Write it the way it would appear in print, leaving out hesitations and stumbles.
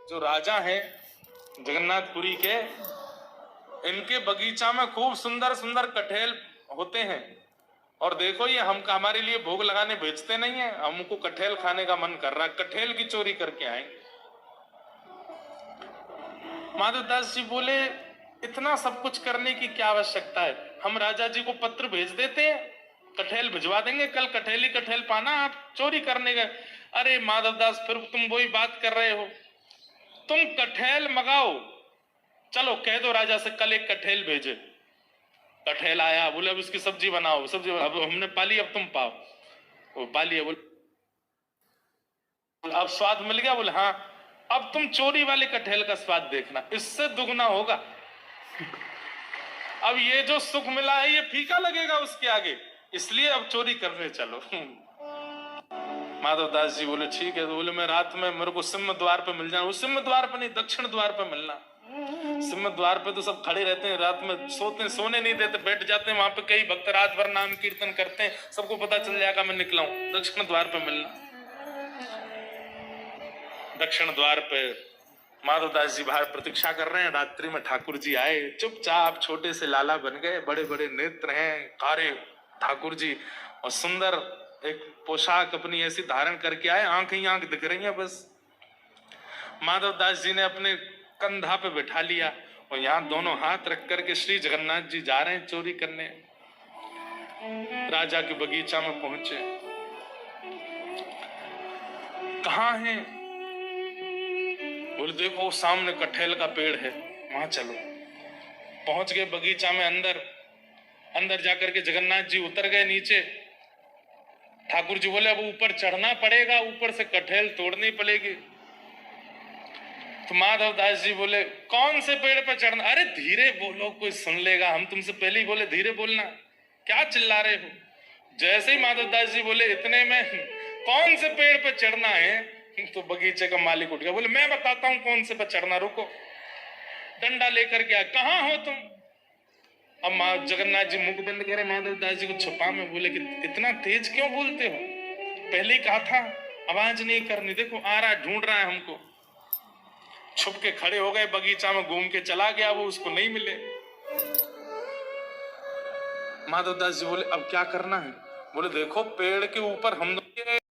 जो राजा हैं जगन्नाथपुरी के, इनके बगीचा में खूब सुंदर सुंदर कटहल होते हैं। और देखो ये हम हमारे लिए भोग लगाने भेजते नहीं है, हमको कटहल खाने का मन कर रहा है, कटहल की चोरी करके आएंगे। माधवदास जी बोले इतना सब कुछ करने की क्या आवश्यकता है, हम राजा जी को पत्र भेज देते हैं, कटहल भिजवा देंगे, कल कटहल ही कटहल पाना, आप चोरी करने गए। अरे माधवदास फिर तुम वही बात कर रहे हो, तुम कटहल मंगाओ, चलो कह दो राजा से कल एक कटहल भेजे। कटहल आया, बोले अब इसकी सब्जी बनाओ, सब्जी अब हमने पाली, अब तुम पाओ। वो पाली, बोले अब स्वाद मिल गया, बोले हाँ अब तुम चोरी वाले कटहल का स्वाद देखना, इससे दुगना होगा। अब ये जो सुख मिला है ये फीका लगेगा उसके आगे, इसलिए अब चोरी करने चलो। माधवदास जी बोले ठीक है। तो बोले मैं रात में मेरे को सिंह द्वार पे मिल जाना। वो सिंह द्वार पे नहीं, दक्षिण द्वार पे मिलना। सिंह द्वार पे तो सब खड़े रहते हैं, रात में सोने नहीं देते, बैठ जाते हैं वहां पे, कई भक्त रात भर नाम कीर्तन करते हैं, सबको पता चल जाएगा मैं निकला हूं। दक्षिण द्वार पे मिलना। दक्षिण द्वार पे माधवदास जी बाहर प्रतीक्षा कर रहे हैं। रात्रि में ठाकुर जी आए, चुपचाप छोटे से लाला बन गए, बड़े बड़े नेत्र हैं कारे ठाकुर जी, और सुंदर एक पोशाक अपनी ऐसी धारण करके आए, आंख ही आंख दिख रही है बस। माधवदास जी ने अपने कंधा पे बैठा लिया और यहाँ दोनों हाथ रख करके श्री जगन्नाथ जी जा रहे हैं चोरी करने। राजा के बगीचा में पहुंचे, कहाँ हैं? बोले देखो सामने कटहल का पेड़ है, वहां चलो। पहुंच गए बगीचा में, अंदर जाकर के जगन्नाथ जी उतर गए नीचे। ठाकुर जी बोले अब ऊपर चढ़ना पड़ेगा, ऊपर से कटहल तोड़नी पड़ेगी। तो माधवदास जी बोले कौन से पेड़ पर चढ़ना? अरे धीरे बोलो, कोई सुन लेगा, हम तुमसे पहले ही बोले धीरे बोलना, क्या चिल्ला रहे हो? जैसे ही माधवदास जी बोले इतने में कौन से पेड़ पर चढ़ना है, तो बगीचे का मालिक उठ गया, बोले मैं बताता हूं कौन से पे चढ़ना, रुको। डंडा लेकर के, कहां हो तुम? अब जगन्नाथ जी मुख बंद करे, माधवदास जी को छुपा में बोले कि इतना तेज क्यों बोलते हो, पहले ही कहा था आवाज नहीं करनी, देखो आ रहा है, ढूंढ रहा है हमको। छुप के खड़े हो गए, बगीचा में घूम के चला गया, वो उसको नहीं मिले। माधवदास जी बोले अब क्या करना है? बोले देखो पेड़ के ऊपर हम